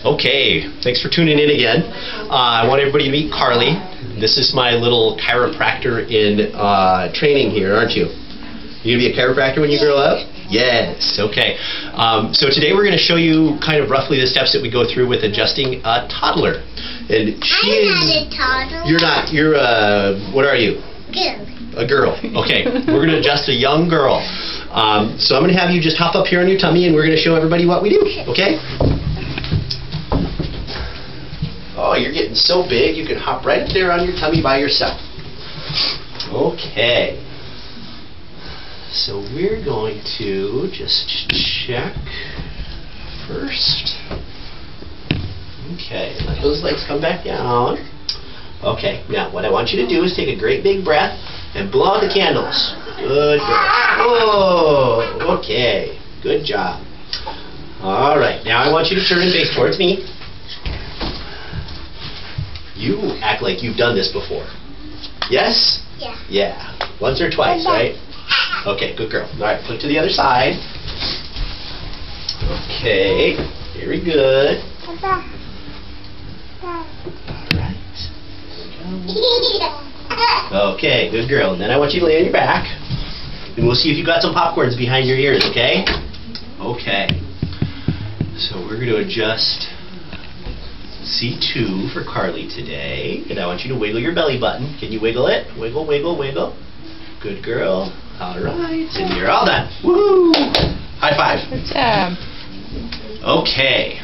Okay, thanks for tuning in again. I want everybody to meet Carly. This is my little chiropractor in training here, aren't you? You gonna be a chiropractor when you grow up? Yes. Okay. So today we're going to show you kind of roughly the steps that we go through with adjusting a toddler. And I'm not a toddler. You're not. You're what are you? Girl. A girl. Okay. We're going to adjust a young girl. So I'm going to have you just hop up here on your tummy, and we're going to show everybody what we do. Okay? Oh, you're getting so big, you can hop right there on your tummy by yourself. Okay. So we're going to just check first. Okay, let those legs come back down. Okay, now what I want you to do is take a great big breath and blow out the candles. Good girl. Oh, okay, good job. All right, now I want you to turn and face towards me. You act like you've done this before. Yes? Yeah. Yeah. Once or twice, right? Okay, good girl. All right, flip to the other side. Okay, very good. All right. Okay, good girl. And then I want you to lay on your back, and we'll see if you've got some popcorns behind your ears, okay? Okay. So we're going to adjust C2 for Carly today, and I want you to wiggle your belly button. Can you wiggle it? Wiggle, wiggle, wiggle. Good girl. All right, and you're all done. Woo! High five. Good job. Okay.